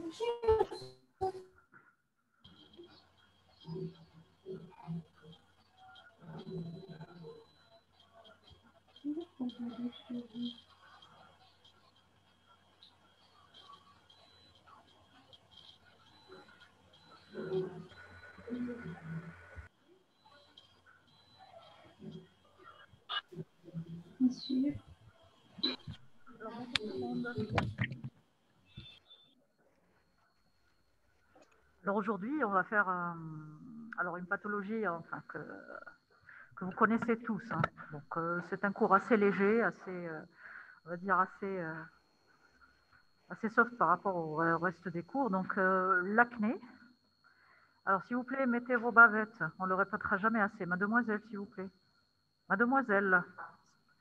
Monsieur. Alors, bonjour tout le monde. Alors aujourd'hui, on va faire alors une pathologie enfin, que vous connaissez tous. Hein. Donc c'est un cours assez léger, assez, on va dire assez soft par rapport au reste des cours. Donc l'acné. Alors s'il vous plaît, mettez vos bavettes. On ne le répétera jamais assez. Mademoiselle, s'il vous plaît. Mademoiselle.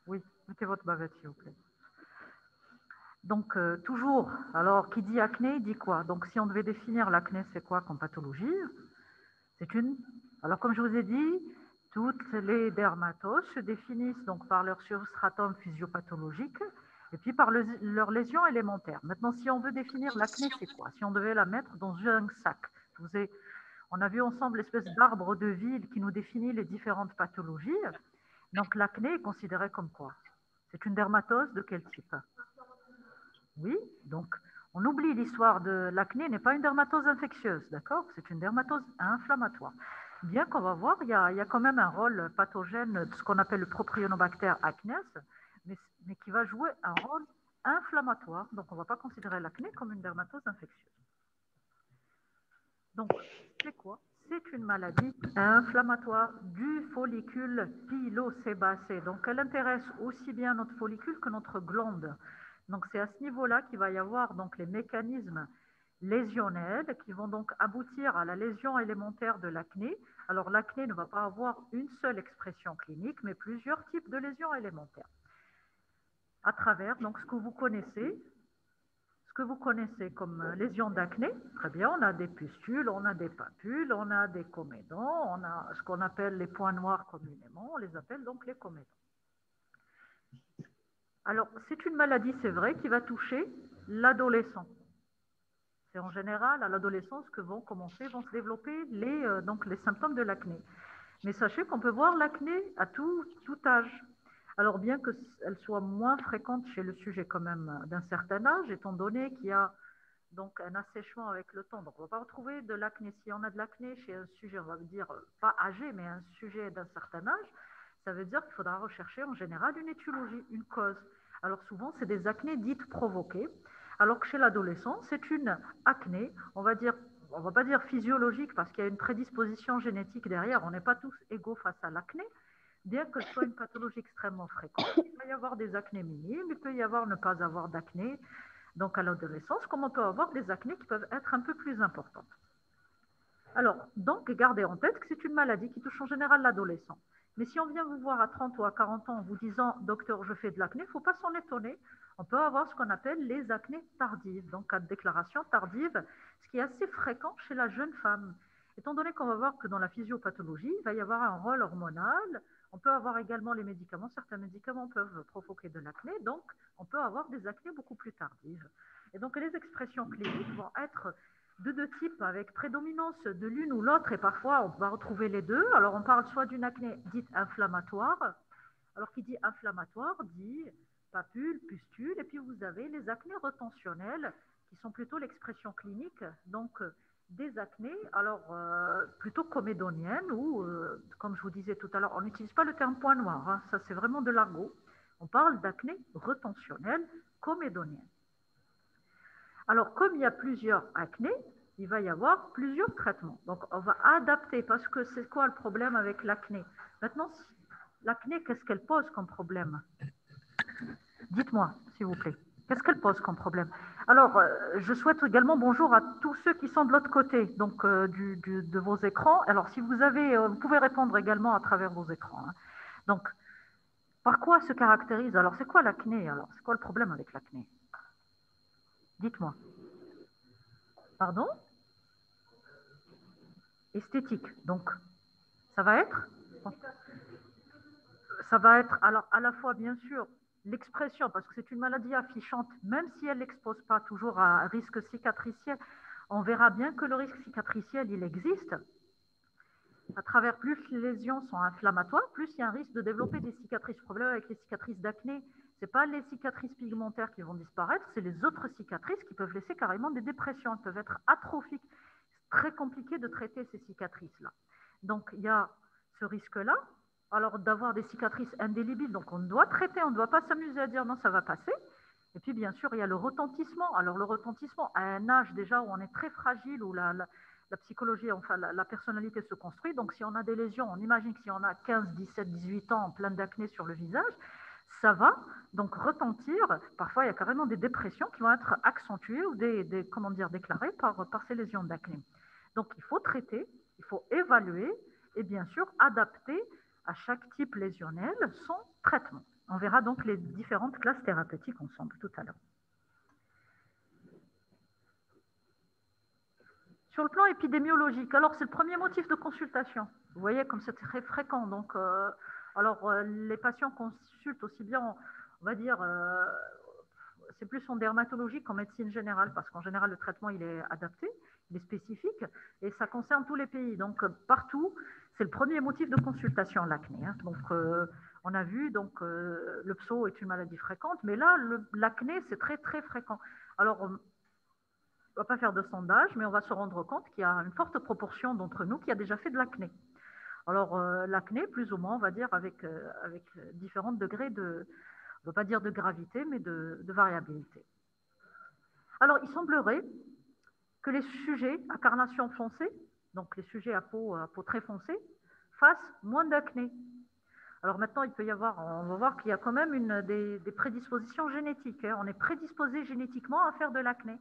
Oui, mettez votre bavette, s'il vous plaît. Donc, toujours, alors, qui dit acné, dit quoi? Donc, si on devait définir l'acné, c'est quoi comme pathologie? C'est une... Alors, comme je vous ai dit, toutes les dermatoses se définissent donc par leur substratum physiopathologique et puis par leurs lésions élémentaires. Maintenant, si on veut définir l'acné, c'est quoi? Si on devait la mettre dans un sac, on a vu ensemble l'espèce d'arbre de ville qui nous définit les différentes pathologies. Donc, l'acné est considéré comme quoi? C'est une dermatose de quel type? Oui, donc on oublie l'histoire de l'acné n'est pas une dermatose infectieuse, d'accord? C'est une dermatose inflammatoire. Bien qu'on va voir, il y a quand même un rôle pathogène de ce qu'on appelle le propionobactère acnes, mais qui va jouer un rôle inflammatoire. Donc on ne va pas considérer l'acné comme une dermatose infectieuse. Donc c'est quoi? C'est une maladie inflammatoire du follicule pilosébacé. Donc elle intéresse aussi bien notre follicule que notre glande. Donc c'est à ce niveau-là qu'il va y avoir donc les mécanismes lésionnels qui vont donc aboutir à la lésion élémentaire de l'acné. Alors l'acné ne va pas avoir une seule expression clinique, mais plusieurs types de lésions élémentaires. À travers donc ce que vous connaissez comme lésions d'acné, très bien, on a des pustules, on a des papules, on a des comédons, on a ce qu'on appelle les points noirs communément, on les appelle donc les comédons. Alors, c'est une maladie, c'est vrai, qui va toucher l'adolescent. C'est en général à l'adolescence que vont se développer donc les symptômes de l'acné. Mais sachez qu'on peut voir l'acné à tout âge. Alors, bien qu'elle soit moins fréquente chez le sujet quand même d'un certain âge, étant donné qu'il y a donc un assèchement avec le temps. Donc, on ne va pas retrouver de l'acné. Si on a de l'acné chez un sujet, on va dire, pas âgé, mais un sujet d'un certain âge, ça veut dire qu'il faudra rechercher en général une étiologie, une cause. Alors, souvent, c'est des acnés dites provoquées, alors que chez l'adolescent, c'est une acné, on va pas dire physiologique, parce qu'il y a une prédisposition génétique derrière. On n'est pas tous égaux face à l'acné, bien que ce soit une pathologie extrêmement fréquente. Il peut y avoir des acnés minimes, il peut y avoir ne pas avoir d'acné, donc à l'adolescence, comme on peut avoir des acnés qui peuvent être un peu plus importantes. Alors, donc, gardez en tête que c'est une maladie qui touche en général l'adolescent. Mais si on vient vous voir à 30 ou à 40 ans en vous disant « Docteur, je fais de l'acné », il ne faut pas s'en étonner. On peut avoir ce qu'on appelle les acnés tardives, donc à déclaration tardive, ce qui est assez fréquent chez la jeune femme. Étant donné qu'on va voir que dans la physiopathologie, il va y avoir un rôle hormonal, on peut avoir également les médicaments, certains médicaments peuvent provoquer de l'acné, donc on peut avoir des acnés beaucoup plus tardives. Et donc les expressions cliniques vont être de deux types avec prédominance de l'une ou l'autre, et parfois on va retrouver les deux. Alors on parle soit d'une acné dite inflammatoire, alors qui dit inflammatoire dit papules, pustules, et puis vous avez les acnés retentionnelles qui sont plutôt l'expression clinique, donc des acnés, alors plutôt comédoniennes ou, comme je vous disais tout à l'heure, on n'utilise pas le terme point noir, hein, ça c'est vraiment de l'argot. On parle d'acné retentionnelle comédonienne. Alors, comme il y a plusieurs acnés, il va y avoir plusieurs traitements. Donc, on va adapter, parce que c'est quoi le problème avec l'acné? Maintenant, l'acné, qu'est-ce qu'elle pose comme problème? Dites-moi, s'il vous plaît. Qu'est-ce qu'elle pose comme problème? Alors, je souhaite également bonjour à tous ceux qui sont de l'autre côté donc, de vos écrans. Alors, si vous avez, vous pouvez répondre également à travers vos écrans. Hein. Donc, par quoi se caractérise? Alors, c'est quoi l'acné? Alors, c'est quoi le problème avec l'acné? Dites-moi. Pardon? Esthétique. Donc, ça va être alors à la fois, bien sûr, l'expression, parce que c'est une maladie affichante, même si elle n'expose pas toujours à un risque cicatriciel, on verra bien que le risque cicatriciel, il existe. À travers plus les lésions sont inflammatoires, plus il y a un risque de développer des cicatrices. Le problème avec les cicatrices d'acné, ce n'est pas les cicatrices pigmentaires qui vont disparaître, c'est les autres cicatrices qui peuvent laisser carrément des dépressions, elles peuvent être atrophiques. C'est très compliqué de traiter ces cicatrices-là. Donc il y a ce risque-là, alors d'avoir des cicatrices indélébiles, donc on doit traiter, on ne doit pas s'amuser à dire non, ça va passer. Et puis bien sûr, il y a le retentissement. Alors le retentissement, à un âge déjà où on est très fragile, où la psychologie, enfin la personnalité se construit. Donc si on a des lésions, on imagine que si on a 15, 17, 18 ans en plein d'acné sur le visage, ça va donc retentir. Parfois, il y a carrément des dépressions qui vont être accentuées ou comment dire, déclarées par ces lésions d'acné. Donc il faut traiter, il faut évaluer et bien sûr adapter à chaque type lésionnel son traitement. On verra donc les différentes classes thérapeutiques ensemble tout à l'heure. Sur le plan épidémiologique, alors c'est le premier motif de consultation. Vous voyez comme c'est très fréquent. Donc, les patients consultent aussi bien, on va dire, c'est plus en dermatologie qu'en médecine générale, parce qu'en général, le traitement, il est adapté, il est spécifique, et ça concerne tous les pays. Donc, partout, c'est le premier motif de consultation, l'acné. Hein. Donc, on a vu, donc, le pso est une maladie fréquente, mais là, l'acné, c'est très, très fréquent. Alors, on ne va pas faire de sondage, mais on va se rendre compte qu'il y a une forte proportion d'entre nous qui a déjà fait de l'acné. Alors, l'acné, plus ou moins, on va dire, avec différents degrés de, on ne va pas dire de gravité, mais de variabilité. Alors, il semblerait que les sujets à carnation foncée, donc les sujets à peau très foncée, fassent moins d'acné. Alors maintenant, il peut y avoir, on va voir qu'il y a quand même des prédispositions génétiques. Hein. On est prédisposé génétiquement à faire de l'acné.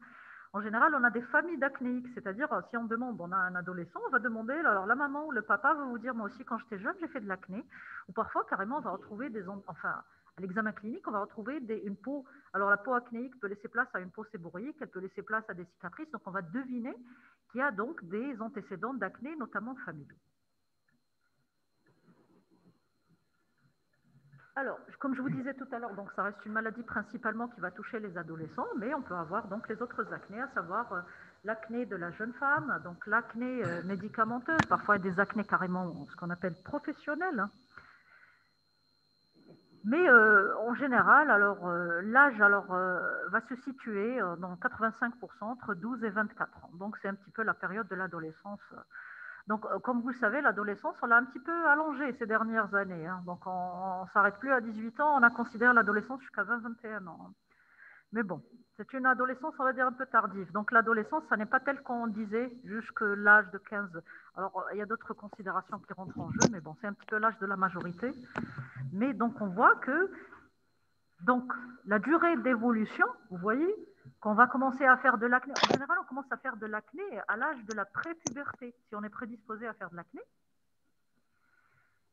En général, on a des familles d'acnéiques, c'est-à-dire si on demande, on a un adolescent, on va demander, alors la maman ou le papa va vous dire, moi aussi quand j'étais jeune, j'ai fait de l'acné. Ou parfois, carrément, on va retrouver à l'examen clinique, on va retrouver une peau. Alors la peau acnéique peut laisser place à une peau séborrhéique, elle peut laisser place à des cicatrices, donc on va deviner qu'il y a donc des antécédents d'acné, notamment familiaux. Alors, comme je vous disais tout à l'heure, donc ça reste une maladie principalement qui va toucher les adolescents, mais on peut avoir donc les autres acnés, à savoir l'acné de la jeune femme, donc l'acné médicamenteuse, parfois des acnés carrément ce qu'on appelle professionnels. Hein. Mais en général, alors l'âge va se situer dans 85% entre 12 et 24 ans. Donc c'est un petit peu la période de l'adolescence. Donc, comme vous le savez, l'adolescence, on l'a un petit peu allongée ces dernières années. Hein. Donc, on ne s'arrête plus à 18 ans, on considère l'adolescence jusqu'à 20-21 ans. Hein. Mais bon, c'est une adolescence, on va dire, un peu tardive. Donc, l'adolescence, ça n'est pas tel qu'on disait jusqu'à l'âge de 15. Alors, il y a d'autres considérations qui rentrent en jeu, mais bon, c'est un petit peu l'âge de la majorité. Mais donc, on voit que donc, la durée d'évolution, vous voyez, qu'on va commencer à faire de l'acné. En général, on commence à faire de l'acné à l'âge de la prépuberté, si on est prédisposé à faire de l'acné.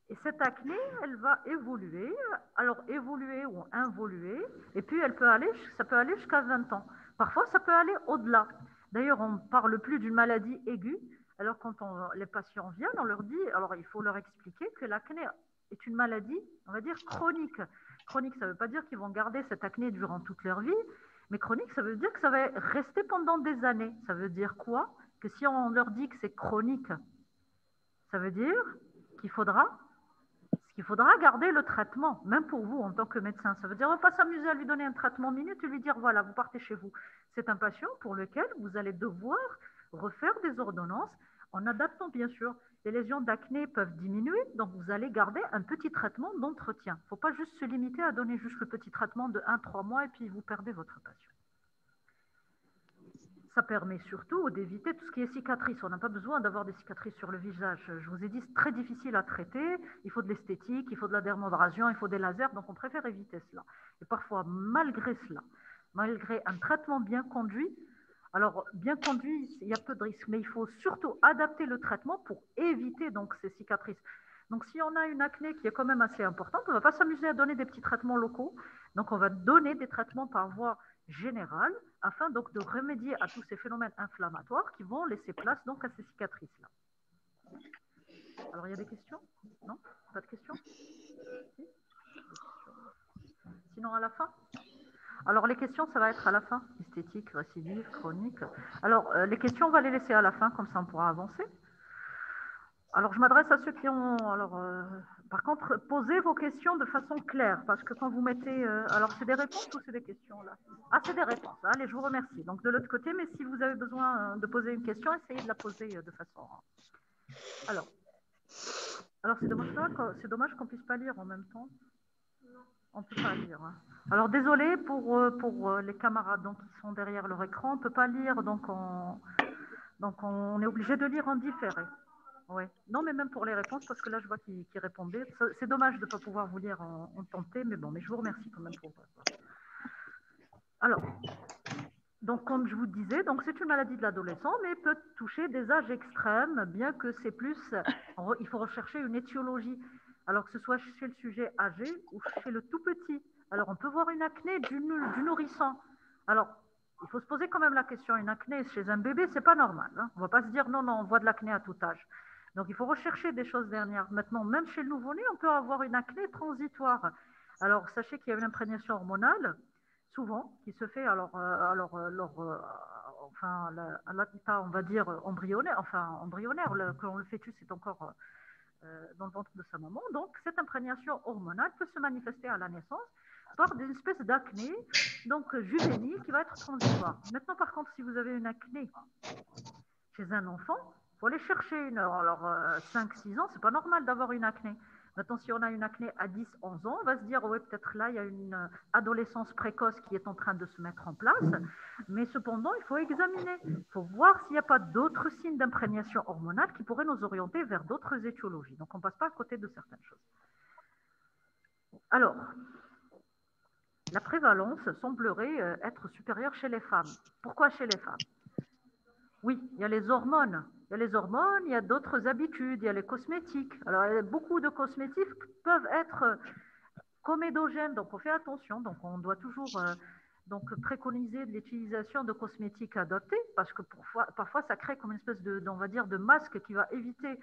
Et cette acné, elle va évoluer, alors évoluer ou involuer, et puis ça peut aller jusqu'à 20 ans. Parfois, ça peut aller au-delà. D'ailleurs, on ne parle plus d'une maladie aiguë. Alors, quand les patients viennent, on leur dit, alors il faut leur expliquer que l'acné est une maladie, on va dire, chronique. Chronique, ça ne veut pas dire qu'ils vont garder cette acné durant toute leur vie, mais chronique, ça veut dire que ça va rester pendant des années. Ça veut dire quoi? Que si on leur dit que c'est chronique, ça veut dire qu'il faudra garder le traitement, même pour vous en tant que médecin. Ça veut dire, on ne va pas s'amuser à lui donner un traitement minute et lui dire, voilà, vous partez chez vous. C'est un patient pour lequel vous allez devoir refaire des ordonnances en adaptant, bien sûr. Les lésions d'acné peuvent diminuer, donc vous allez garder un petit traitement d'entretien. Il ne faut pas juste se limiter à donner juste le petit traitement de 1-3 mois et puis vous perdez votre patient. Ça permet surtout d'éviter tout ce qui est cicatrices. On n'a pas besoin d'avoir des cicatrices sur le visage. Je vous ai dit, c'est très difficile à traiter. Il faut de l'esthétique, il faut de la dermoabrasion, il faut des lasers. Donc, on préfère éviter cela. Et parfois, malgré cela, malgré un traitement bien conduit, alors, bien conduit, il y a peu de risques, mais il faut surtout adapter le traitement pour éviter donc ces cicatrices. Donc, si on a une acné qui est quand même assez importante, on ne va pas s'amuser à donner des petits traitements locaux. Donc, on va donner des traitements par voie générale afin donc de remédier à tous ces phénomènes inflammatoires qui vont laisser place donc à ces cicatrices-là. Alors, il y a des questions? Non? Pas de questions? Si? sinon à la fin? Alors, les questions, ça va être à la fin. Esthétique, récidive, chronique. Alors, les questions, on va les laisser à la fin, comme ça on pourra avancer. Alors, je m'adresse à ceux qui ont... Alors, par contre, posez vos questions de façon claire, parce que quand vous mettez... alors, c'est des réponses ou c'est des questions, là? Ah, c'est des réponses. Allez, je vous remercie. Donc, de l'autre côté, mais si vous avez besoin de poser une question, essayez de la poser de façon... Alors c'est dommage qu'on ne puisse pas lire en même temps. On ne peut pas lire. Hein. Alors, désolé pour les camarades donc, qui sont derrière leur écran. On ne peut pas lire, donc on est obligé de lire en différé. Ouais. Non, mais même pour les réponses, parce que là, je vois qu'ils répondaient. C'est dommage de ne pas pouvoir vous lire en tenté, mais bon, mais je vous remercie quand même pour... Alors, donc, comme je vous disais, donc c'est une maladie de l'adolescent, mais peut toucher des âges extrêmes, bien que c'est plus... il faut rechercher une étiologie. Alors que ce soit chez le sujet âgé ou chez le tout petit. Alors, on peut voir une acné du nourrisson. Alors, il faut se poser quand même la question, une acné chez un bébé, c'est pas normal. Hein. On ne va pas se dire, non, on voit de l'acné à tout âge. Donc, il faut rechercher des choses dernières. Maintenant, même chez le nouveau-né, on peut avoir une acné transitoire. Alors, sachez qu'il y a une imprégnation hormonale, souvent, qui se fait à l'état, on va dire, embryonnaire, quand le fœtus est encore dans le ventre de sa maman. Donc, cette imprégnation hormonale peut se manifester à la naissance par des espèces d'acné, donc juvénile, qui va être transitoire. Maintenant, par contre, si vous avez une acné chez un enfant, il faut aller chercher une. Alors, 5-6 ans, c'est pas normal d'avoir une acné. Maintenant, si on a une acné à 10-11 ans, on va se dire, oui, peut-être là, il y a une adolescence précoce qui est en train de se mettre en place. Mais cependant, il faut examiner. Il faut voir s'il n'y a pas d'autres signes d'imprégnation hormonale qui pourraient nous orienter vers d'autres étiologies. Donc, on ne passe pas à côté de certaines choses. Alors, la prévalence semblerait être supérieure chez les femmes. Pourquoi chez les femmes? Oui, il y a les hormones. Il y a les hormones, il y a d'autres habitudes, il y a les cosmétiques. Alors, beaucoup de cosmétiques peuvent être comédogènes, donc on fait attention. Donc, on doit toujours préconiser l'utilisation de cosmétiques adaptés, parce que parfois, ça crée comme une espèce on va dire, de masque qui va éviter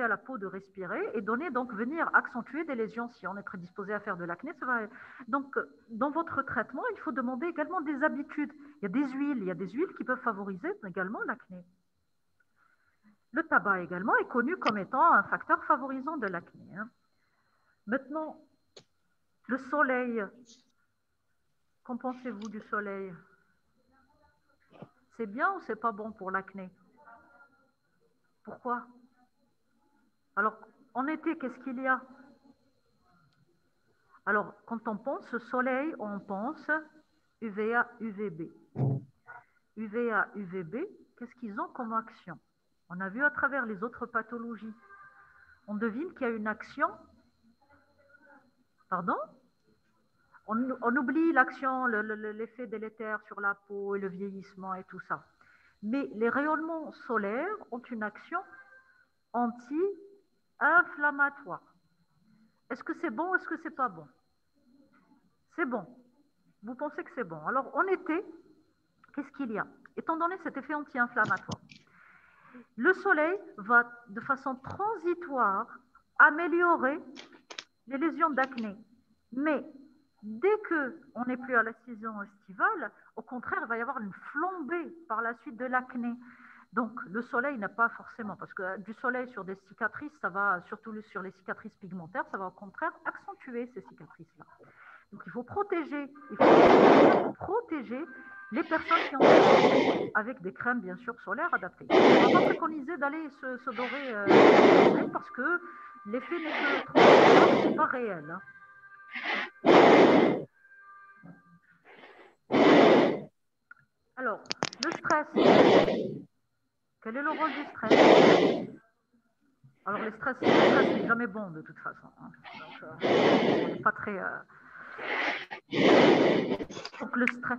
à la peau de respirer et venir accentuer des lésions. Si on est prédisposé à faire de l'acné, donc dans votre traitement, il faut demander également des habitudes. Il y a des huiles qui peuvent favoriser également l'acné. Le tabac également est connu comme étant un facteur favorisant de l'acné. Hein. Maintenant, le soleil. Qu'en pensez-vous du soleil? C'est bien ou c'est pas bon pour l'acné? Pourquoi? Alors, en été, qu'est-ce qu'il y a? Alors, quand on pense soleil, on pense UVA, UVB. UVA, UVB, qu'est-ce qu'ils ont comme action? On a vu à travers les autres pathologies. On devine qu'il y a une action. Pardon? On oublie l'action, l'effet délétère sur la peau et le vieillissement et tout ça. Mais les rayonnements solaires ont une action anti-inflammatoire. Est-ce que c'est bon ou est-ce que c'est pas bon? C'est bon. Vous pensez que c'est bon. Alors, en été, qu'est-ce qu'il y a? Étant donné cet effet anti-inflammatoire, le soleil va, de façon transitoire, améliorer les lésions d'acné. Mais dès qu'on n'est plus à la saison estivale, au contraire, il va y avoir une flambée par la suite de l'acné. Donc, le soleil n'a pas forcément, parce que du soleil sur des cicatrices, ça va, surtout sur les cicatrices pigmentaires, ça va au contraire accentuer ces cicatrices-là. Donc, il faut protéger les personnes qui ont avec des crèmes, bien sûr, solaires adaptées. On ne va pas préconiser d'aller se dorer parce que l'effet n'est pas réel. Hein. Alors, le stress. Quel est le rôle du stress? Alors, le stress n'est jamais bon de toute façon. Hein. Donc, on n'est pas très... Donc, le stress.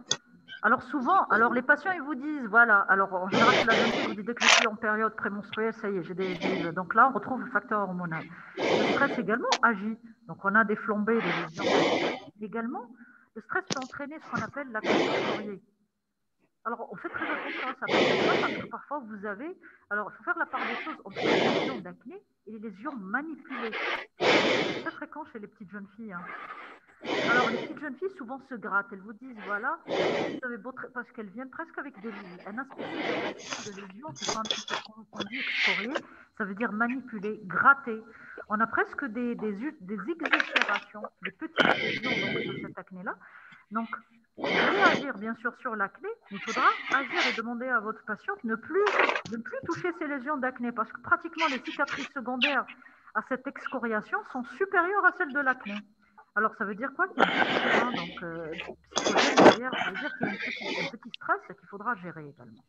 Alors, souvent, les patients, ils vous disent, voilà, alors en général, c'est la jeune fille vous dit, dès que je suis en période prémenstruelle, ça y est, j'ai des... Donc là, on retrouve le facteur hormonal. Le stress également agit. Donc, on a des flambées, des lésions. Également, le stress peut entraîner ce qu'on appelle la courtoirie. Alors, on fait très attention à ça, parce que parfois, vous avez... Alors, il faut faire la part des choses entre les lésions d'acné et les lésions manipulées. C'est très fréquent chez les petites jeunes filles. Hein. Alors, les petites jeunes filles souvent se grattent. Elles vous disent, voilà, vous avez beau parce qu'elles viennent presque avec un aspect de lésions qui sont un petit peu, qu'on dit excoriées. Ça veut dire manipuler, gratter. On a presque des exucérations, des petites lésions donc, sur cette acné-là. Donc, vous allez agir bien sûr sur l'acné, mais il faudra agir et demander à votre patiente de ne plus toucher ces lésions d'acné parce que pratiquement les cicatrices secondaires à cette excoriation sont supérieures à celles de l'acné. Alors, ça veut dire quoi? Qu'il y a un petit frein psychogène derrière. Ça veut dire qu'il y a un petit stress qu'il faudra gérer également.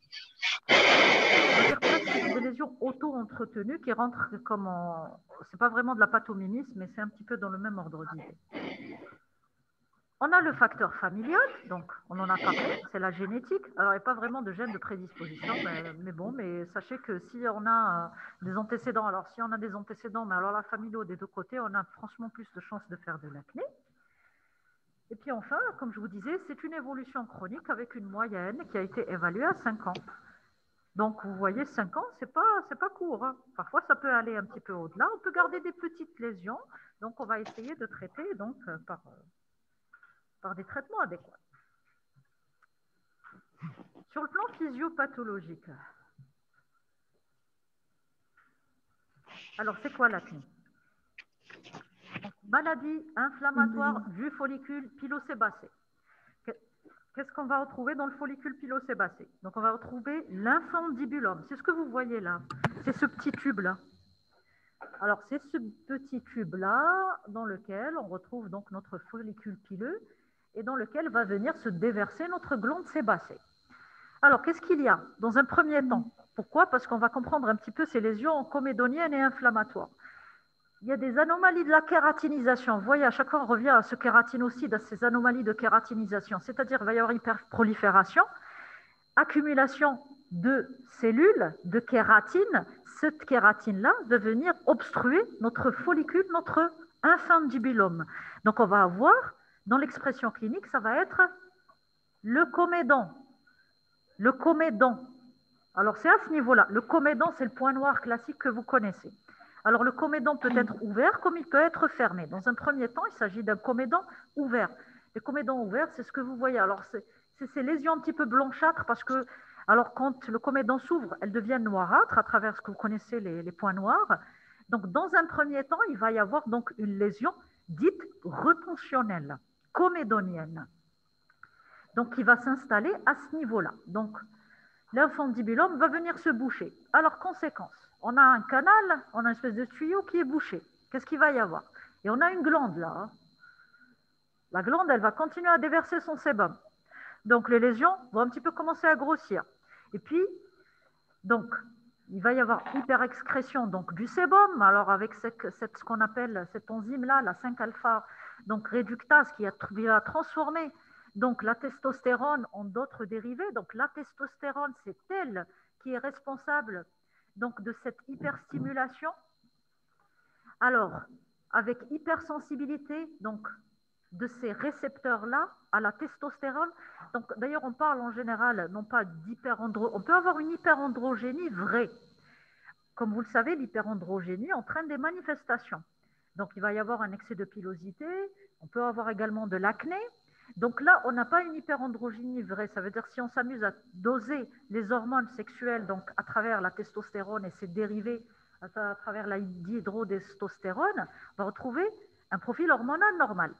On va dire presque des lésions auto-entretenues qui rentrent comme en... C'est pas vraiment de la pathomimétisme, mais c'est un petit peu dans le même ordre d'idée. On a le facteur familial, donc on en a parlé, c'est la génétique. Alors, il n'y a pas vraiment de gène de prédisposition, mais bon, mais sachez que si on a des antécédents, alors si on a des antécédents, mais alors la familiale des deux côtés, on a franchement plus de chances de faire de l'acné. Et puis enfin, comme je vous disais, c'est une évolution chronique avec une moyenne qui a été évaluée à 5 ans. Donc, vous voyez, 5 ans, c'est pas court. Hein. Parfois, ça peut aller un petit peu au-delà. On peut garder des petites lésions. Donc, on va essayer de traiter donc, par des traitements adéquats. Sur le plan physiopathologique, alors c'est quoi l'acné? Maladie inflammatoire du follicule pilosébacé. Qu'est-ce qu'on va retrouver dans le follicule pilosébacé? Donc on va retrouver l'infundibulum. C'est ce que vous voyez là. C'est ce petit tube-là. Alors c'est ce petit tube-là dans lequel on retrouve donc notre follicule pileux et dans lequel va venir se déverser notre glande sébacée. Alors, qu'est-ce qu'il y a dans un premier temps? Pourquoi? Parce qu'on va comprendre un petit peu ces lésions comédoniennes et inflammatoires. Il y a des anomalies de la kératinisation. Vous voyez, à chaque fois, on revient à ce kératinocide, à ces anomalies de kératinisation. C'est-à-dire qu'il va y avoir hyperprolifération, accumulation de cellules, de kératine. Cette kératine-là va venir obstruer notre follicule, notre infundibulum. Donc, on va avoir, dans l'expression clinique, ça va être le comédon. Le comédon. Alors, c'est à ce niveau-là. Le comédon, c'est le point noir classique que vous connaissez. Alors, le comédon peut être ouvert comme il peut être fermé. Dans un premier temps, il s'agit d'un comédon ouvert. Les comédons ouverts, c'est ce que vous voyez. Alors, c'est ces lésions un petit peu blanchâtres parce que, alors, quand le comédon s'ouvre, elles deviennent noirâtres à travers ce que vous connaissez, les points noirs. Donc, dans un premier temps, il va y avoir donc une lésion dite retentionnelle, comédonienne. Donc, qui va s'installer à ce niveau-là. Donc, l'infundibulum va venir se boucher. Alors, conséquence, on a un canal, on a une espèce de tuyau qui est bouché. Qu'est-ce qu'il va y avoir? Et on a une glande là. Hein. La glande, elle va continuer à déverser son sébum. Donc, les lésions vont un petit peu commencer à grossir. Et puis, donc, il va y avoir hyperexcrétion donc, du sébum. Alors, avec ce qu'on appelle cette enzyme-là, la 5-alpha, donc réductase, qui va transformer donc la testostérone en d'autres dérivés. Donc la testostérone, c'est elle qui est responsable donc, de cette hyperstimulation. Alors, avec hypersensibilité donc, de ces récepteurs-là à la testostérone. Donc, d'ailleurs, on parle en général, non pas d'hyperandrogénie, on peut avoir une hyperandrogénie vraie. Comme vous le savez, l'hyperandrogénie entraîne des manifestations. Donc, il va y avoir un excès de pilosité, on peut avoir également de l'acné. Donc là, on n'a pas une hyperandrogénie vraie. Ça veut dire que si on s'amuse à doser les hormones sexuelles donc à travers la testostérone et ses dérivés à travers la dihydrodestostérone, on va retrouver un profil hormonal normal.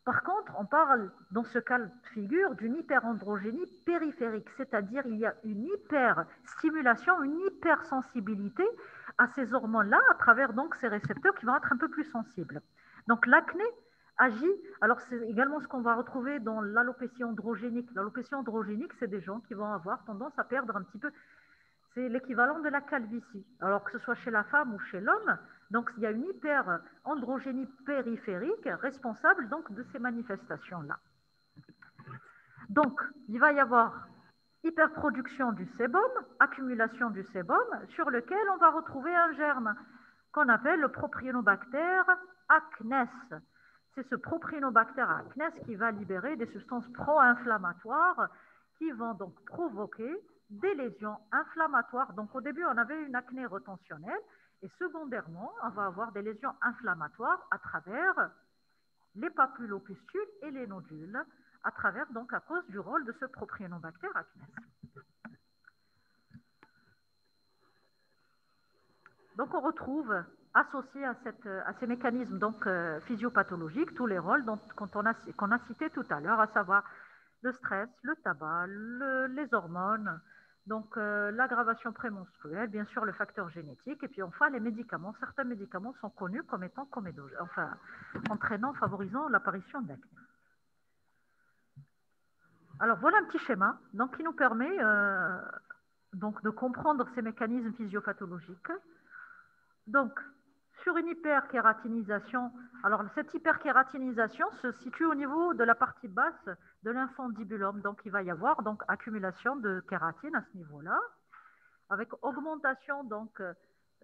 Par contre, on parle dans ce cas de figure d'une hyperandrogénie périphérique, c'est-à-dire il y a une hyperstimulation, une hypersensibilité à ces hormones-là à travers donc ces récepteurs qui vont être un peu plus sensibles. Donc l'acné agit, alors c'est également ce qu'on va retrouver dans l'alopécie androgénique. L'alopécie androgénique, c'est des gens qui vont avoir tendance à perdre un petit peu, c'est l'équivalent de la calvitie, alors que ce soit chez la femme ou chez l'homme. Donc il y a une hyperandrogénie périphérique responsable donc de ces manifestations-là. Donc il va y avoir hyperproduction du sébum, accumulation du sébum, sur lequel on va retrouver un germe qu'on appelle le Propionobacter acnes. C'est ce Propionobacter acnes qui va libérer des substances pro-inflammatoires qui vont donc provoquer des lésions inflammatoires. Donc au début, on avait une acné retentionnelle et secondairement, on va avoir des lésions inflammatoires à travers les papulopustules et les nodules, à travers, donc, à cause du rôle de ce Propionobacter acnes. Donc, on retrouve, associés à ces mécanismes donc, physiopathologiques, tous les rôles qu'on a cités tout à l'heure, à savoir le stress, le tabac, les hormones, donc l'aggravation prémenstruelle, bien sûr le facteur génétique, et puis enfin les médicaments. Certains médicaments sont connus comme étant entraînant, favorisant l'apparition d'acné. Alors voilà un petit schéma donc, qui nous permet donc, de comprendre ces mécanismes physiopathologiques. Donc, sur une hyperkératinisation, alors cette hyperkératinisation se situe au niveau de la partie basse de l'infundibulum. Donc, il va y avoir donc accumulation de kératine à ce niveau-là, avec augmentation donc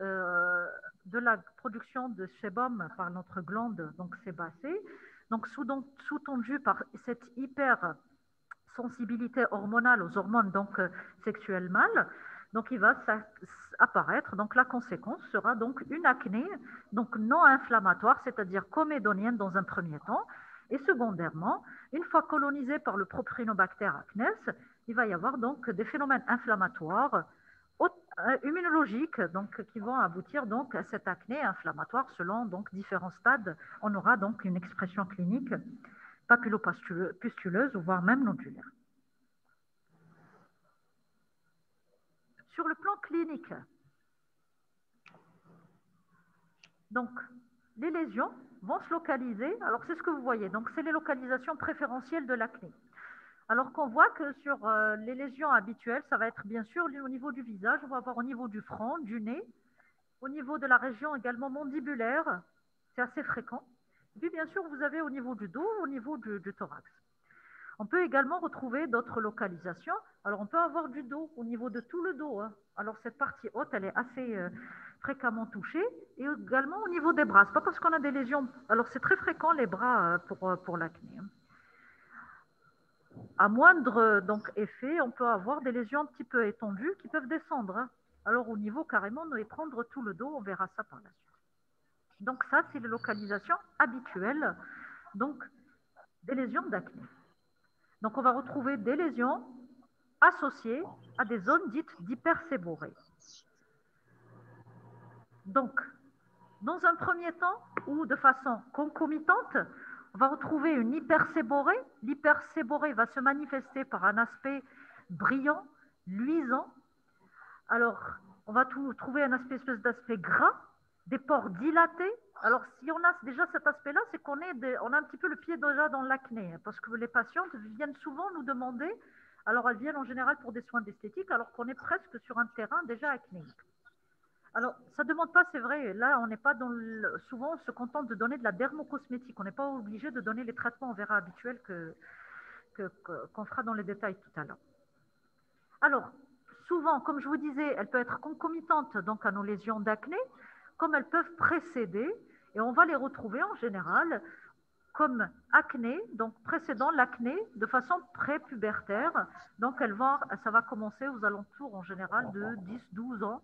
de la production de sébum par notre glande donc sébacée, donc sous-tendue par cette hypersensibilité hormonale aux hormones donc sexuelles mâles. Donc, il va apparaître. Donc, la conséquence sera donc une acné, donc non inflammatoire, c'est-à-dire comédonienne dans un premier temps. Et secondairement, une fois colonisée par le Propionobacter acnes, il va y avoir donc des phénomènes inflammatoires immunologiques donc, qui vont aboutir donc à cette acné inflammatoire selon donc, différents stades. On aura donc une expression clinique papulopustuleuse, voire même nodulaire. Sur le plan clinique, donc, les lésions vont se localiser. Alors, c'est ce que vous voyez. Donc, c'est les localisations préférentielles de l'acné. Alors qu'on voit que sur les lésions habituelles, ça va être bien sûr au niveau du visage, on va avoir au niveau du front, du nez, au niveau de la région également mandibulaire, c'est assez fréquent. Et puis, bien sûr, vous avez au niveau du dos, au niveau du thorax. On peut également retrouver d'autres localisations. Alors, on peut avoir du dos au niveau de tout le dos. Hein. Alors, cette partie haute, elle est assez fréquemment touchée. Et également au niveau des bras. Ce n'est pas parce qu'on a des lésions. Alors, c'est très fréquent, les bras, pour l'acné. Hein. À moindre donc, effet, on peut avoir des lésions un petit peu étendues qui peuvent descendre. Hein. Alors, au niveau carrément, et prendre tout le dos, on verra ça par la suite. Donc, ça, c'est les localisations habituelles donc, des lésions d'acné. Donc, on va retrouver des lésions associées à des zones dites d'hyperséborrhée. Donc, dans un premier temps, ou de façon concomitante, on va retrouver une hyperséborrhée. L'hyperséborrhée va se manifester par un aspect brillant, luisant. Alors, on va trouver un espèce d'aspect gras, des pores dilatés. Alors, si on a déjà cet aspect-là, c'est qu'on a un petit peu le pied déjà dans l'acné, parce que les patientes viennent souvent nous demander, alors elles viennent en général pour des soins d'esthétique, alors qu'on est presque sur un terrain déjà acnéique. Alors, ça ne demande pas, c'est vrai, là, on n'est pas souvent, on se contente de donner de la dermocosmétique, on n'est pas obligé de donner les traitements, on verra, habituels qu'on fera dans les détails tout à l'heure. Alors, souvent, comme je vous disais, elle peut être concomitante donc à nos lésions d'acné, comme elles peuvent précéder, et on va les retrouver en général comme acné, donc précédant l'acné de façon prépubertaire. Donc, ça va commencer aux alentours en général de 10-12 ans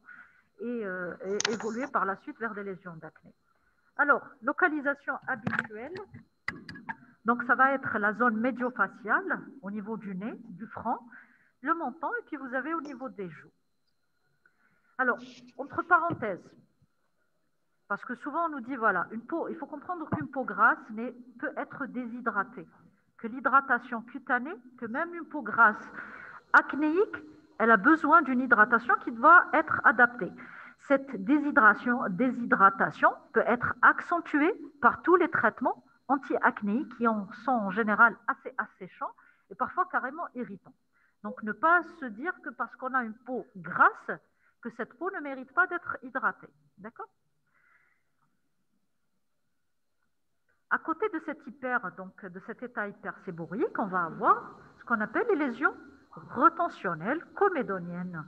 et évoluer par la suite vers des lésions d'acné. Alors, localisation habituelle, donc ça va être la zone médio-faciale au niveau du nez, du front, le menton, et puis vous avez au niveau des joues. Alors, entre parenthèses, parce que souvent on nous dit, voilà, une peau, il faut comprendre qu'une peau grasse peut être déshydratée, que l'hydratation cutanée, que même une peau grasse acnéique, elle a besoin d'une hydratation qui doit être adaptée. Cette déshydratation peut être accentuée par tous les traitements anti-acnéiques qui sont en général assez asséchants et parfois carrément irritants. Donc, ne pas se dire que parce qu'on a une peau grasse, que cette peau ne mérite pas d'être hydratée. D'accord ? À côté de cet état hyperséborrhéique, on va avoir ce qu'on appelle les lésions retentionnelles comédoniennes.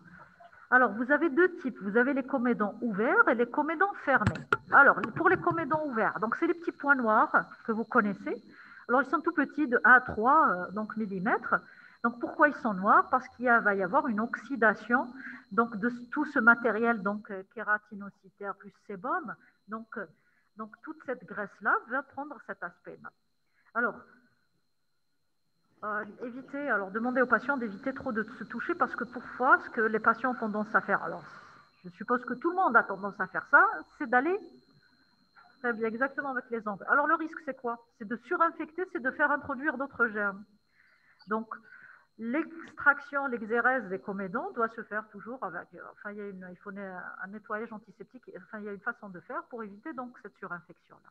Alors, vous avez deux types. Vous avez les comédons ouverts et les comédons fermés. Alors, pour les comédons ouverts, donc c'est les petits points noirs que vous connaissez. Alors, ils sont tout petits, de 1 à 3 millimètres. Donc, pourquoi ils sont noirs? Parce qu'il va y avoir une oxydation donc, de tout ce matériel donc, kératinocytaire plus sébum. Donc, toute cette graisse-là va prendre cet aspect-là. Alors, éviter, alors demander aux patients d'éviter trop de se toucher parce que parfois, ce que les patients ont tendance à faire, alors je suppose que tout le monde a tendance à faire ça, c'est d'aller très bien exactement avec les ongles. Alors le risque, c'est quoi? C'est de surinfecter, c'est de faire introduire d'autres germes. Donc, l'extraction, l'exérèse des comédons doit se faire toujours avec, enfin, il faut un nettoyage antiseptique, enfin, il y a une façon de faire pour éviter donc cette surinfection-là.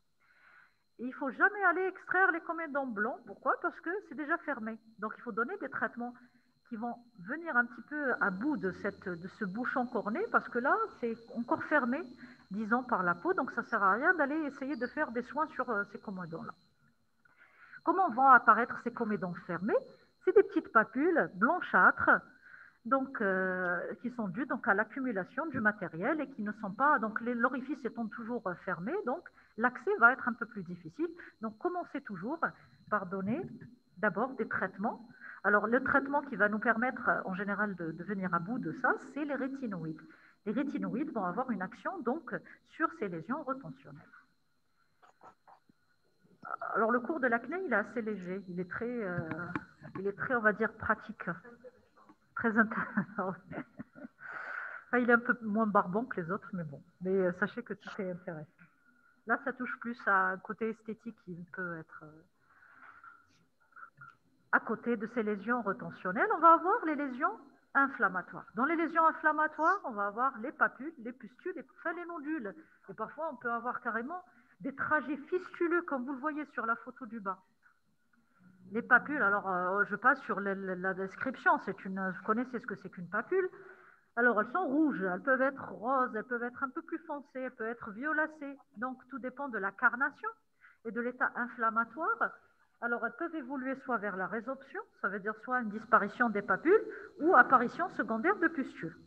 Et il ne faut jamais aller extraire les comédons blancs. Pourquoi? Parce que c'est déjà fermé. Donc, il faut donner des traitements qui vont venir un petit peu à bout de ce bouchon corné, parce que là, c'est encore fermé, disons, par la peau. Donc, ça ne sert à rien d'aller essayer de faire des soins sur ces comédons-là. Comment vont apparaître ces comédons fermés? C'est des petites papules blanchâtres, donc, qui sont dues donc, à l'accumulation du matériel et qui ne sont pas, donc l'orifice étant toujours fermé, donc l'accès va être un peu plus difficile. Donc, commencez toujours par donner d'abord des traitements. Alors, le traitement qui va nous permettre en général de venir à bout de ça, c'est les rétinoïdes. Les rétinoïdes vont avoir une action donc sur ces lésions retentionnelles. Alors, le cours de l'acné, il est assez léger. Il est très, on va dire, pratique. Très intéressant. Enfin, il est un peu moins barbant que les autres, mais bon. Mais sachez que tout est intéressant. Là, ça touche plus à un côté esthétique qui peut être à côté de ces lésions retentionnelles. On va avoir les lésions inflammatoires. Dans les lésions inflammatoires, on va avoir les papules, les pustules, enfin les nodules. Et parfois, on peut avoir carrément des trajets fistuleux, comme vous le voyez sur la photo du bas. Les papules, alors je passe sur la description. Vous connaissez ce que c'est qu'une papule? Alors, elles sont rouges, elles peuvent être roses, elles peuvent être un peu plus foncées, elles peuvent être violacées. Donc, tout dépend de la carnation et de l'état inflammatoire. Alors, elles peuvent évoluer soit vers la résorption, ça veut dire soit une disparition des papules, ou apparition secondaire de pustules,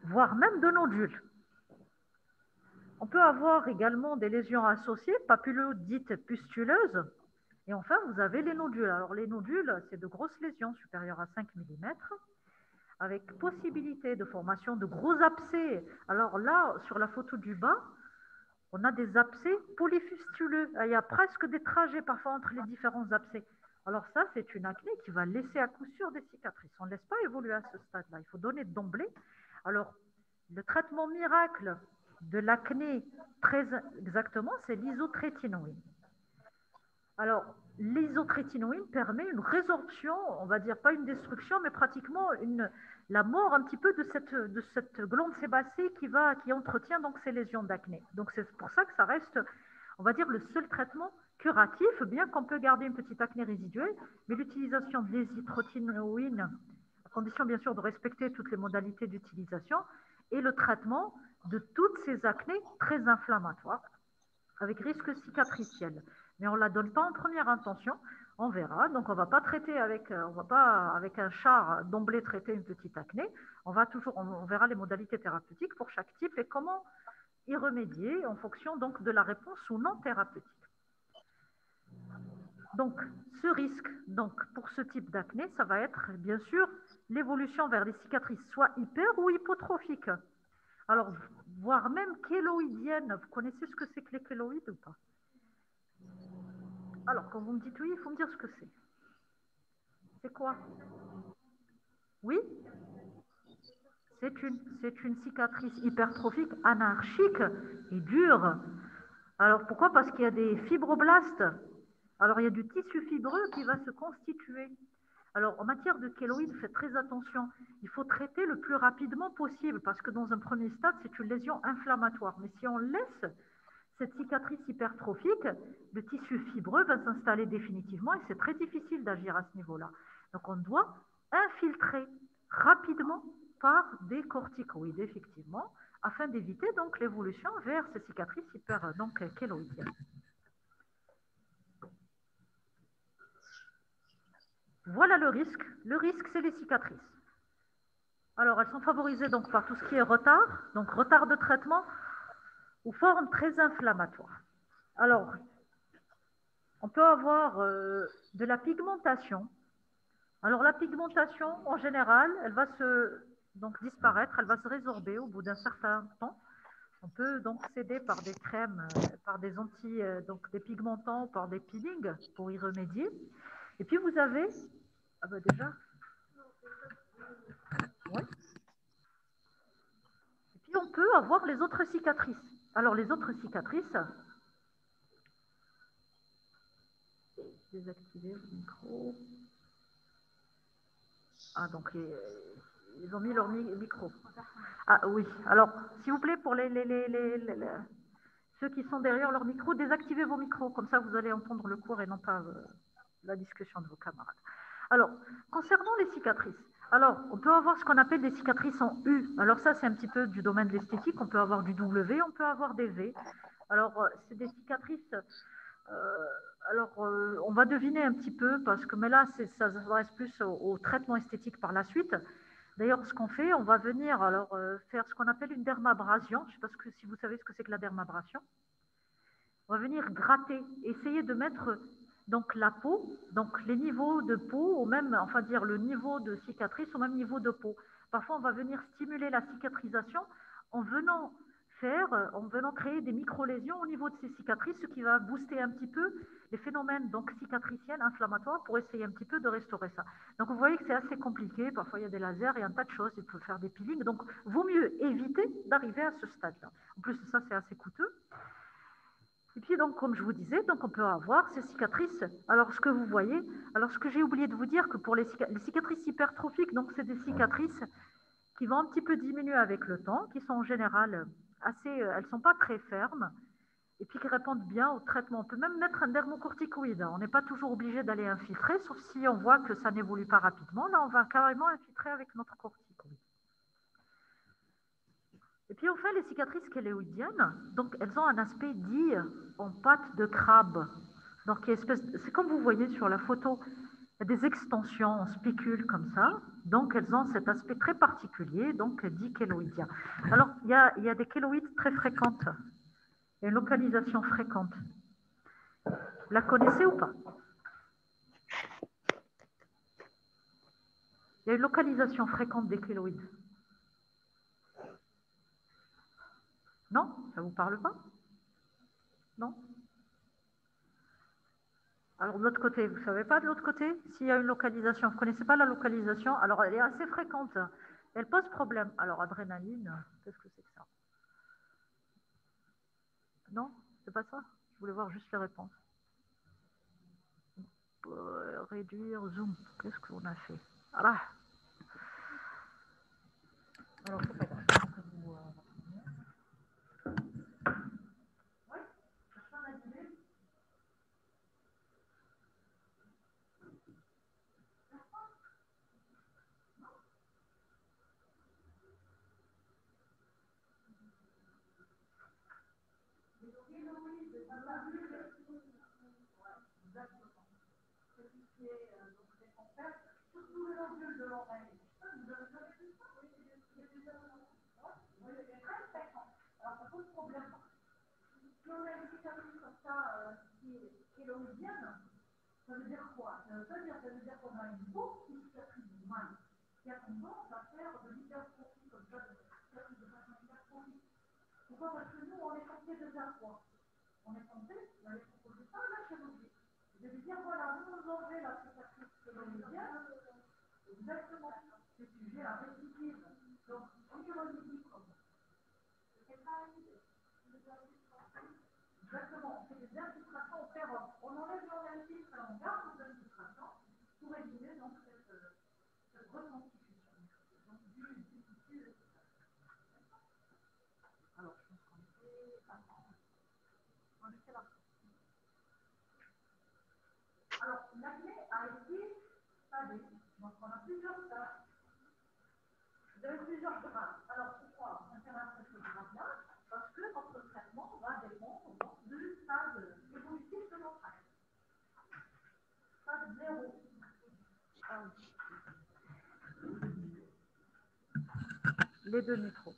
voire même de nodules. On peut avoir également des lésions associées, papules dites pustuleuses. Et enfin, vous avez les nodules. Alors, les nodules, c'est de grosses lésions supérieures à 5 mm, avec possibilité de formation de gros abcès. Alors là, sur la photo du bas, on a des abcès polyfistuleux. Il y a presque des trajets parfois entre les différents abcès. Alors ça, c'est une acné qui va laisser à coup sûr des cicatrices. On ne laisse pas évoluer à ce stade-là. Il faut donner d'emblée. Alors, le traitement miracle de l'acné, très exactement, c'est l'isotrétinoïne. Alors, l'isotrétinoïne permet une résorption, on va dire pas une destruction, mais pratiquement la mort un petit peu de cette glande sébacée qui entretient donc ces lésions d'acné. Donc, c'est pour ça que ça reste, on va dire, le seul traitement curatif, bien qu'on peut garder une petite acné résiduelle, mais l'utilisation de l'isotrétinoïne, à condition bien sûr de respecter toutes les modalités d'utilisation, et le traitement de toutes ces acnés très inflammatoires, avec risque cicatriciel. Mais on ne la donne pas en première intention, on verra. Donc, on ne va pas traiter on va pas avec un char d'emblée traiter une petite acné. On verra les modalités thérapeutiques pour chaque type et comment y remédier en fonction donc de la réponse ou non thérapeutique. Donc, ce risque donc, pour ce type d'acné, ça va être bien sûr l'évolution vers des cicatrices soit hyper ou hypotrophiques. Alors, voire même kéloïdiennes. Vous connaissez ce que c'est que les kéloïdes ou pas? Alors, quand vous me dites oui, il faut me dire ce que c'est. C'est quoi? Oui? C'est une cicatrice hypertrophique, anarchique et dure. Alors, pourquoi? Parce qu'il y a des fibroblastes. Alors, il y a du tissu fibreux qui va se constituer. Alors, en matière de kéloïdes, faites très attention. Il faut traiter le plus rapidement possible parce que dans un premier stade, c'est une lésion inflammatoire. Mais si on laisse cette cicatrice hypertrophique, le tissu fibreux va s'installer définitivement et c'est très difficile d'agir à ce niveau-là. Donc, on doit infiltrer rapidement par des corticoïdes, effectivement, afin d'éviter donc l'évolution vers ces cicatrices kéloïdiennes. Voilà le risque. Le risque, c'est les cicatrices. Alors, elles sont favorisées donc par tout ce qui est retard, donc retard de traitement ou forme très inflammatoire. Alors, on peut avoir de la pigmentation. Alors, la pigmentation, en général, elle va donc disparaître, elle va se résorber au bout d'un certain temps. On peut donc s'aider par des crèmes, par des donc des pigmentants, par des peelings pour y remédier. Et puis vous avez, ah ben déjà, oui. Et puis on peut avoir les autres cicatrices. Alors les autres cicatrices, désactiver le micro. Ah donc ils ont mis leur micro. Ah oui, alors s'il vous plaît pour ceux qui sont derrière leur micro, désactivez vos micros, comme ça vous allez entendre le cours et non pas la discussion de vos camarades. Alors, concernant les cicatrices, alors on peut avoir ce qu'on appelle des cicatrices en U. Alors ça, c'est un petit peu du domaine de l'esthétique. On peut avoir du W, on peut avoir des V. Alors, c'est des cicatrices... on va deviner un petit peu, parce que mais là, ça s'adresse plus au traitement esthétique par la suite. D'ailleurs, ce qu'on fait, on va venir faire ce qu'on appelle une dermabrasion. Je ne sais pas si vous savez ce que c'est que la dermabrasion. On va venir gratter, essayer de mettre donc la peau, donc les niveaux de peau, ou même, enfin dire le niveau de cicatrice au même niveau de peau. Parfois, on va venir stimuler la cicatrisation en venant créer des micro-lésions au niveau de ces cicatrices, ce qui va booster un petit peu les phénomènes donc cicatriciels, inflammatoires, pour essayer un petit peu de restaurer ça. Donc vous voyez que c'est assez compliqué, parfois il y a des lasers et un tas de choses, il faut faire des peelings, donc vaut mieux éviter d'arriver à ce stade-là. En plus de ça, c'est assez coûteux. Et puis donc, comme je vous disais, donc on peut avoir ces cicatrices. Alors ce que vous voyez, alors ce que j'ai oublié de vous dire, que pour les cicatrices hypertrophiques, donc c'est des cicatrices qui vont un petit peu diminuer avec le temps, qui sont en général elles sont pas très fermes, et puis qui répondent bien au traitement. On peut même mettre un dermocorticoïde. On n'est pas toujours obligé d'aller infiltrer, sauf si on voit que ça n'évolue pas rapidement. Là, on va carrément infiltrer avec notre corticoïde. Et puis on fait les cicatrices kéloïdiennes, donc elles ont un aspect dit en pâte de crabe. Donc c'est comme vous voyez sur la photo, il y a des extensions en spicules comme ça, donc elles ont cet aspect très particulier, donc dit kéloïdien. Alors il y a des kéloïdes très fréquentes, il y a une localisation fréquente. La connaissez ou pas? Il y a une localisation fréquente des kéloïdes. Non? Ça ne vous parle pas? Non? Alors de l'autre côté, vous ne savez pas de l'autre côté s'il y a une localisation? Vous ne connaissez pas la localisation? Alors elle est assez fréquente. Elle pose problème. Alors adrénaline, qu'est-ce que c'est que ça? Non? C'est pas ça? Je voulais voir juste les réponses. Réduire, zoom. Qu'est-ce qu'on a fait? Ah. Alors c'est pas grave. Ça veut dire quoi? Ça veut dire qu'on a une peau qui cicatrise mal, qui a tendance à faire de l'hypertrophie, comme ça, de cicatrice de façon hypertrophique. Pourquoi? Parce que nous, on est censé de faire quoi? On est censé d'aller proposer ça à la chirurgie. Je vais dire, voilà, vous nous enlevez la cicatrice chirurgienne, exactement, c'est sujet à récidive. Donc, on chirurgie comme exactement, on fait des infiltrations, on enlève l'organisme, on garde les infiltrations pour éviter donc cette reconstitution. Donc, du tissu. Alors, je pense qu'on fait. On était là. Alors, l'acné a été stadé. Donc, on a plusieurs stades. Vous avez plusieurs grades. Alors, pourquoi on fait ce grade-là? Parce que notre traitement va dépendre du stade évolutif de notre acné. Stade 0. Les deux micros.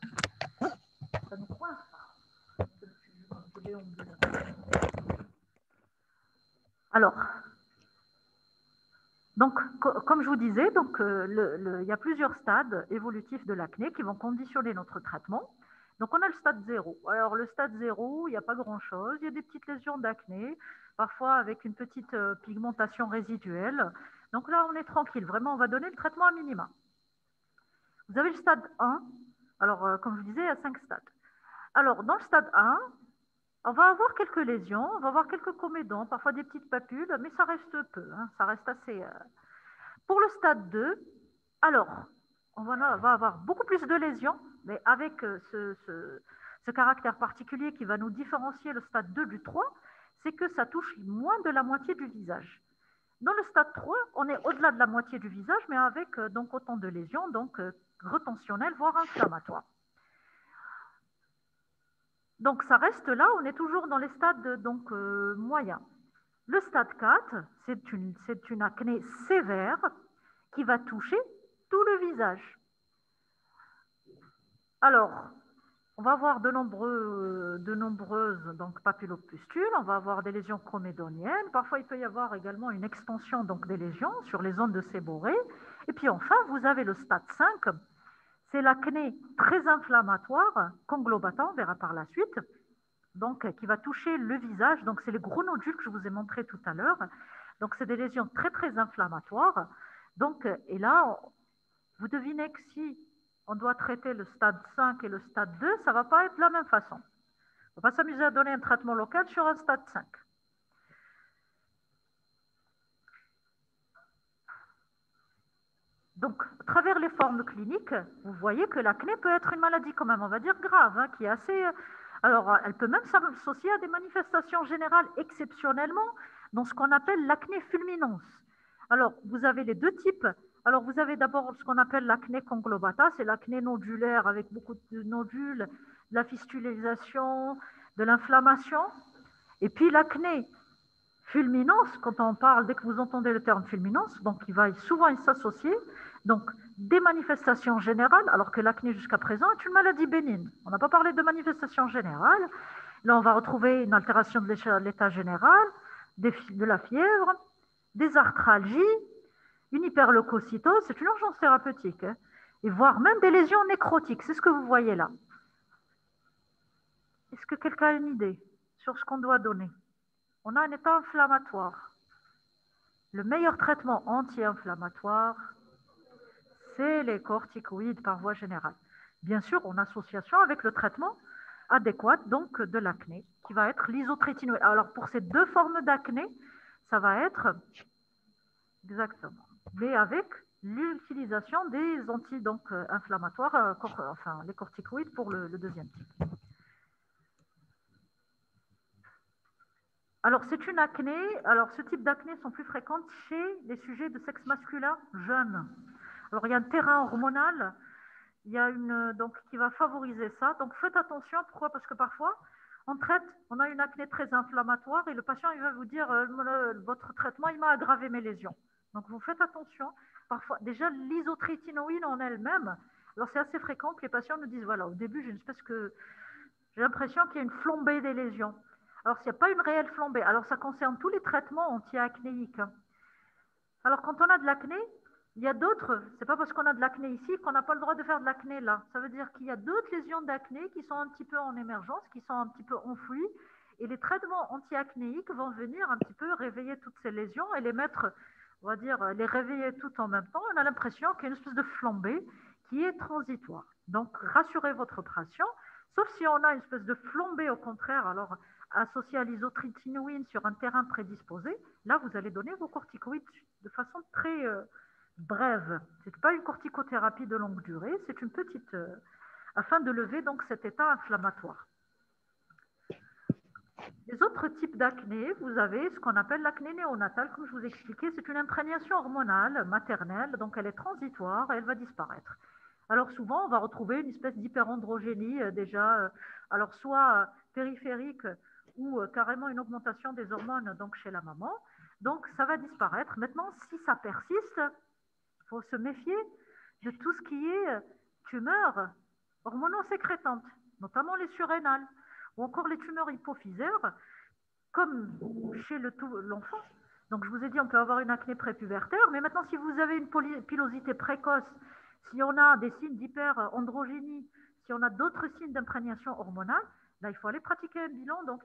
Ça nous coince pas. Alors, donc, comme je vous disais, donc, il y a plusieurs stades évolutifs de l'acné qui vont conditionner notre traitement. Donc, on a le stade 0. Alors, le stade 0, il n'y a pas grand-chose. Il y a des petites lésions d'acné, parfois avec une petite pigmentation résiduelle. Donc là, on est tranquille. Vraiment, on va donner le traitement à minima. Vous avez le stade 1. Alors, comme je vous disais, il y a 5 stades. Alors, dans le stade 1, on va avoir quelques lésions, on va avoir quelques comédons, parfois des petites papules, mais ça reste peu, hein, ça reste assez... Pour le stade 2, alors, on va avoir beaucoup plus de lésions, mais avec ce caractère particulier qui va nous différencier le stade 2 du 3, c'est que ça touche moins de la moitié du visage. Dans le stade 3, on est au-delà de la moitié du visage, mais avec donc autant de lésions, donc retentionnelles, voire inflammatoires. Donc ça reste là, on est toujours dans les stades donc, moyens. Le stade 4, c'est une acné sévère qui va toucher tout le visage. Alors, on va avoir de nombreuses donc, papillopustules, on va avoir des lésions comédoniennes, parfois il peut y avoir également une extension donc, des lésions sur les zones de séborrhée. Et puis enfin, vous avez le stade 5, c'est l'acné très inflammatoire, conglobatant, on verra par la suite, donc, qui va toucher le visage. Donc, c'est les gros nodules que je vous ai montrés tout à l'heure. Donc, c'est des lésions très, très inflammatoires. Donc, et là, vous devinez que si on doit traiter le stade 5 et le stade 2, ça ne va pas être de la même façon. On ne va pas s'amuser à donner un traitement local sur un stade 5. Donc, à travers les formes cliniques, vous voyez que l'acné peut être une maladie quand même, on va dire grave, hein, qui est assez... Alors, elle peut même s'associer à des manifestations générales exceptionnellement dans ce qu'on appelle l'acné fulminans. Alors, vous avez les deux types. Alors, vous avez d'abord ce qu'on appelle l'acné conglobata, c'est l'acné nodulaire avec beaucoup de nodules, de la fistulisation, de l'inflammation. Et puis l'acné fulminance, quand on parle, dès que vous entendez le terme fulminance, donc il va souvent s'associer donc des manifestations générales, alors que l'acné jusqu'à présent est une maladie bénigne. On n'a pas parlé de manifestations générales. Là, on va retrouver une altération de l'état général, de la fièvre, des arthralgies, une hyperleucocytose, c'est une urgence thérapeutique, hein, et voire même des lésions nécrotiques. C'est ce que vous voyez là. Est-ce que quelqu'un a une idée sur ce qu'on doit donner? On a un état inflammatoire. Le meilleur traitement anti-inflammatoire, c'est les corticoïdes par voie générale. Bien sûr, en association avec le traitement adéquat donc de l'acné, qui va être l'isotrétinoïde. Alors, pour ces deux formes d'acné, ça va être exactement, mais avec l'utilisation des anti-inflammatoires, enfin les corticoïdes pour le deuxième type. Alors, c'est une acné. Alors, ce type d'acné sont plus fréquentes chez les sujets de sexe masculin jeunes. Alors, il y a un terrain hormonal, il y a donc, qui va favoriser ça. Donc, faites attention. Pourquoi? Parce que parfois, on a une acné très inflammatoire et le patient, il va vous dire, votre traitement, il m'a aggravé mes lésions. Donc, vous faites attention. Parfois, déjà, l'isotrétinoïne en elle-même, alors c'est assez fréquent que les patients nous disent, voilà, au début, j'ai l'impression qu'il y a une flambée des lésions. Alors, s'il n'y a pas une réelle flambée, alors ça concerne tous les traitements anti-acnéiques. Alors, quand on a de l'acné, il y a d'autres, c'est pas parce qu'on a de l'acné ici qu'on n'a pas le droit de faire de l'acné là. Ça veut dire qu'il y a d'autres lésions d'acné qui sont un petit peu en émergence, qui sont un petit peu enfouies, et les traitements anti-acnéiques vont venir un petit peu réveiller toutes ces lésions et les mettre, on va dire, les réveiller toutes en même temps. On a l'impression qu'il y a une espèce de flambée qui est transitoire. Donc, rassurez votre patient, sauf si on a une espèce de flambée au contraire, alors associée à l'isotrétinoïne sur un terrain prédisposé, là, vous allez donner vos corticoïdes de façon très brève. Ce n'est pas une corticothérapie de longue durée, c'est une petite... afin de lever donc cet état inflammatoire. Les autres types d'acné, vous avez ce qu'on appelle l'acné néonatale, comme je vous ai expliqué, c'est une imprégnation hormonale maternelle, donc elle est transitoire et elle va disparaître. Alors souvent, on va retrouver une espèce d'hyperandrogénie déjà, alors soit périphérique ou carrément une augmentation des hormones donc chez la maman. Donc ça va disparaître. Maintenant, si ça persiste, il faut se méfier de tout ce qui est tumeurs hormonosécrétantes, notamment les surrénales, ou encore les tumeurs hypophysaires, comme chez l'enfant. Donc je vous ai dit, on peut avoir une acné prépubertaire, mais maintenant si vous avez une pilosité précoce, si on a des signes d'hyperandrogénie, Si on a d'autres signes d'imprégnation hormonale, là, il faut aller pratiquer un bilan. Donc,